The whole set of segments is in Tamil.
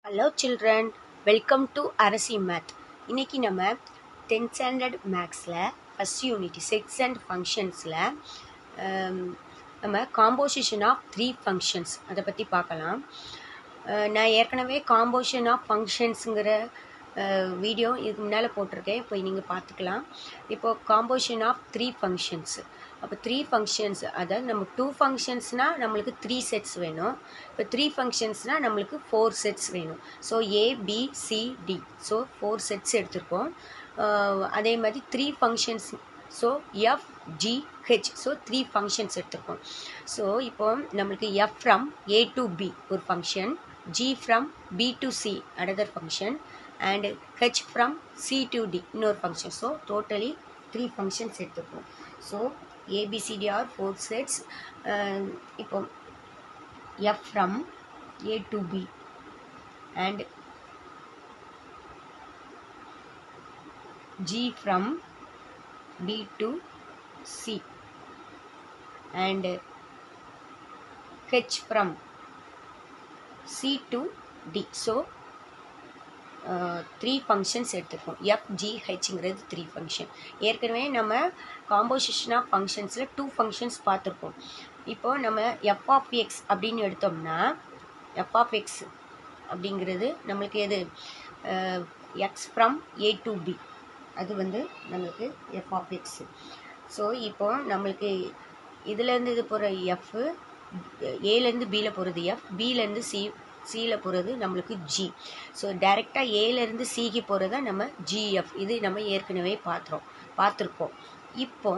Hello children, welcome to Arasi math. இன்றைக்கி நம்ம 10th ஸ்டாண்டர்ட் மேக்ஸில் ஃபஸ்ட் யூனிட் செட்ஸ் அண்ட் ஃபங்க்ஷன்ஸில் நம்ம காம்போசிஷன் ஆஃப் 3 ஃபங்க்ஷன்ஸ் அதை பற்றி பார்க்கலாம். நான் ஏற்கனவே காம்போசிஷன் ஆஃப் ஃபங்க்ஷன்ஸுங்கிற வீடியோ இதுக்கு முன்னால் போட்டிருக்கேன், இப்போ நீங்கள் பார்த்துக்கலாம். இப்போது காம்போசிஷன் ஆஃப் 3 ஃபங்க்ஷன்ஸு. அப்போ 3 ஃபங்க்ஷன்ஸ், அதாவது நம்ம 2 ஃபங்க்ஷன்ஸ்னால் நம்மளுக்கு 3 செட்ஸ் வேணும். இப்போ 3 ஃபங்க்ஷன்ஸ்னால் நம்மளுக்கு 4 செட்ஸ் வேணும். ஸோ ABCD, ஸோ 4 செட்ஸ் எடுத்திருக்கோம். அதே மாதிரி 3 functions, so FGH, so 3 functions எடுத்திருக்கோம். ஸோ இப்போ நம்மளுக்கு F from A to B ஒரு function, G from B to C another function, and H from C to D இன்னொரு ஃபங்க்ஷன். ஸோ டோட்டலி 3 ஃபங்க்ஷன்ஸ் எடுத்துருக்கோம். So ABCD are 4 sets. இப்போ F from A to B and G from B to C and H from C to D. So 3 functions எடுத்துருக்கோம். FGHங்கிறது 3 ஃபங்க்ஷன். ஏற்கனவே நம்ம காம்போசிஷன் ஆஃப் ஃபங்க்ஷன்ஸில் 2 ஃபங்க்ஷன்ஸ் பார்த்துருக்கோம். இப்போது நம்ம F of X அப்படின்னு எடுத்தோம்னா, F of X அப்படிங்கிறது நம்மளுக்கு எது, X from A to B, அது வந்து நம்மளுக்கு F of X. ஸோ இப்போ நம்மளுக்கு இதுலேருந்து இது போகிற F, ஏலேருந்து Bயில் போகிறது F, Bலேருந்து சியில் போகிறது நம்மளுக்கு G. ஸோ டைரெக்டாக ஏலேருந்து சிக்கு போகிறத நம்ம GF, இது நம்ம ஏற்கனவே பார்த்துருக்கோம். இப்போ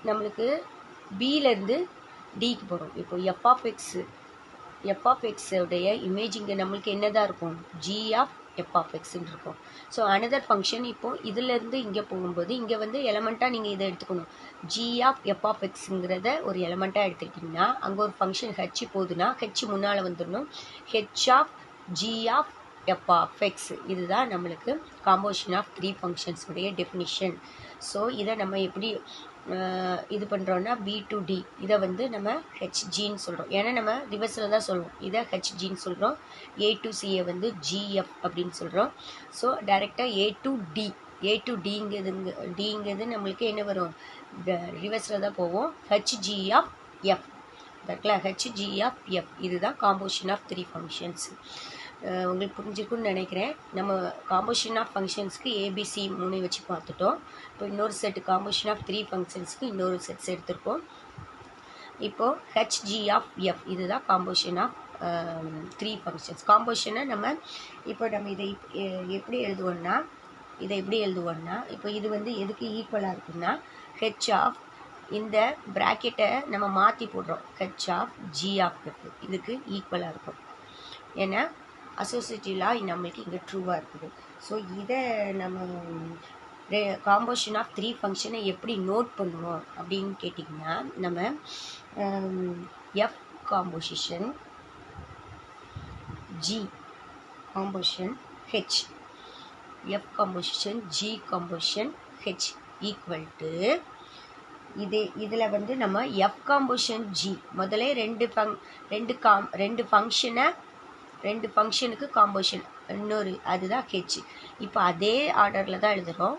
நம்மளுக்கு Bலேருந்து Dக்கு போகிறோம். இப்போ F of X உடைய இமேஜ் இங்கே நம்மளுக்கு என்னதான் இருக்கும், G of F of Xன்னு இருக்கும். ஸோ அனதர் ஃபங்க்ஷன், இப்போது இதிலேருந்து இங்கே போகும்போது இங்கே வந்து எலமெண்ட்டாக நீங்கள் இதை எடுத்துக்கணும். G of F of Xங்கிறத ஒரு எலமெண்ட்டாக எடுத்துக்கிட்டிங்கன்னா, அங்கே ஒரு ஃபங்க்ஷன் H போகுதுன்னா H முன்னால் வந்துடணும். H of G of F of X, இதுதான் நம்மளுக்கு காம்போசிஷன் ஆஃப் 3 ஃபங்க்ஷன்ஸ் உடைய டெஃபினிஷன். ஸோ இதை நம்ம எப்படி இது பண்ணுறோன்னா, B to D இதை வந்து நம்ம HGன்னு சொல்கிறோம். ஏன்னா நம்ம ரிவர்ஸில் தான் சொல்லுவோம். இதை HGன்னு சொல்கிறோம். A to Cயை வந்து GF அப்படின்னு சொல்கிறோம். ஸோ டைரெக்டாக A to Dங்கிறது நம்மளுக்கு என்ன வரும், ரிவர்ஸில் தான் போவோம். HG of F, HG of F, இதுதான் காம்போசிஷன் ஆஃப் 3 ஃபங்க்ஷன்ஸ். உங்களுக்கு புரிஞ்சுக்குன்னு நினைக்கிறேன். நம்ம காம்போசிஷன் ஆஃப் ஃபங்க்ஷன்ஸ்க்கு ABC 3 வச்சு பார்த்துட்டோம். இப்போ இன்னொரு செட்டு காம்போசிஷன் ஆஃப் 3 ஃபங்க்ஷன்ஸ்க்கு இன்னொரு செட்ஸ் எடுத்திருக்கோம். இப்போது HG of F, இதுதான் காம்போசிஷன் ஆஃப் 3 ஃபங்க்ஷன்ஸ். காம்போசிஷனை நம்ம இதை எப்படி எழுதுவோம்னா, இப்போ இது வந்து எதுக்கு ஈக்குவலாக இருக்குன்னா, H ஆஃப், இந்த ப்ராக்கெட்டை நம்ம மாற்றி போடுறோம், H of G of F இதுக்கு ஈக்குவலாக இருக்கும். ஏன்னா அசோசியேட்டிவ் லா நம்மளுக்கு இங்கே ட்ரூவாக இருக்குது. ஸோ இதை நம்ம காம்போசிஷன் ஆஃப் 3 ஃபங்க்ஷனை எப்படி நோட் பண்ணுவோம் அப்படின்னு கேட்டிங்கன்னா, நம்ம F composition, G composition, H, F composition, G composition, H equal to இதில் வந்து நம்ம F காம்போசிஷன் G முதலே ரெண்டு ஃபங்க்ஷனுக்கு காம்போசிஷன் இன்னொரு, அதுதான் H. இப்போ அதே ஆர்டரில் தான் எழுதுகிறோம்.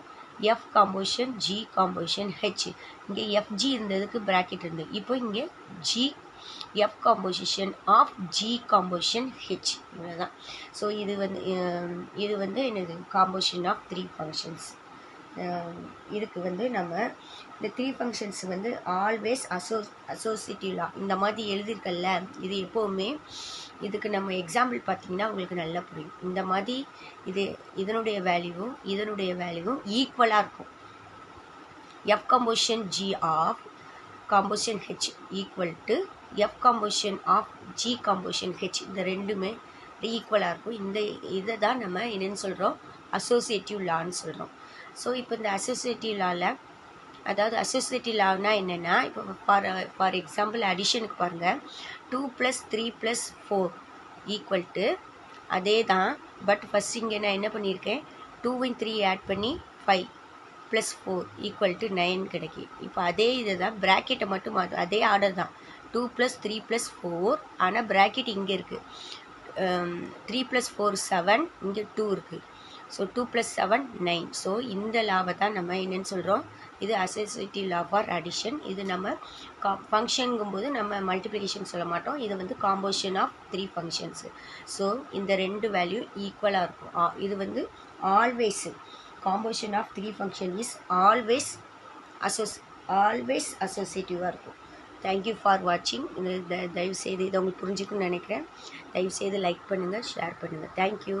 F composition, G composition, H. இங்கே FG இருந்ததுக்கு ப்ராக்கெட் இருந்தது. இப்போ இங்கே G F composition of G composition H, இவ்வளோதான். ஸோ இது வந்து என்னது, காம்போசிஷன் ஆஃப் 3 ஃபங்க்ஷன்ஸ். இதுக்கு வந்து நம்ம இந்த 3 ஃபங்க்ஷன்ஸ் வந்து ஆல்வேஸ் அசோசியேட்டிவ் லா இந்த மாதிரி எழுதியிருக்கல்ல, இது எப்போவுமே இதுக்கு நம்ம எக்ஸாம்பிள் பார்த்திங்கன்னா உங்களுக்கு நல்லா புரியும். இந்த மாதிரி இதனுடைய வேல்யூவும் ஈக்குவலாக இருக்கும். F composition G of composition H equal to F composition of G composition H, இந்த ரெண்டுமே ஈக்குவலாக இருக்கும். இதை தான் நம்ம என்னென்னு சொல்கிறோம், அசோசியேட்டிவ் லான்னு சொல்கிறோம். ஸோ இப்போ இந்த அசோசியேட்டிவ் லாவில், அதாவது அசோசியேட்டிவ் லான்னா என்னென்னா, இப்போ ஃபார் எக்ஸாம்பிள் அடிஷனுக்கு பாருங்கள், 2 + 3 + 4 ஈக்குவல் டு அதே தான். பட் ஃபஸ்ட் இங்கே நான் என்ன பண்ணியிருக்கேன், 2 3 ஆட் பண்ணி 5 + 4 ஈக்குவல் டு 9 கிடைக்கும். இப்போ அதே இது தான், ப்ராக்கெட்டை மட்டும் அதே ஆர்டர் தான், 2 + 3 + 4, ஆனால் ப்ராக்கெட் இங்கே இருக்குது. 3 + 4 7, இங்கே 2 இருக்குது. ஸோ 2 + 7 9. ஸோ இந்த லாவை தான் நம்ம என்னென்னு சொல்கிறோம், இது அசோசியேட்டிவ் லா ஃபார் அடிஷன். இது நம்ம ஃபங்க்ஷனுங்கும்போது நம்ம மல்டிப்ளிகேஷன் சொல்ல மாட்டோம், இது வந்து காம்போசிஷன் ஆஃப் 3 ஃபங்க்ஷன்ஸு. ஸோ இந்த 2 வேல்யூ ஈக்குவலாக இருக்கும். இது வந்து always composition of 3 function is always அசோசியேட்டிவாக இருக்கும். தேங்க்யூ ஃபார் வாட்சிங். தயவுசெய்து இதை உங்களுக்கு புரிஞ்சுக்கணும்னு நினைக்கிறேன். தயவுசெய்து லைக் பண்ணுங்கள், ஷேர் பண்ணுங்கள். தேங்க்யூ.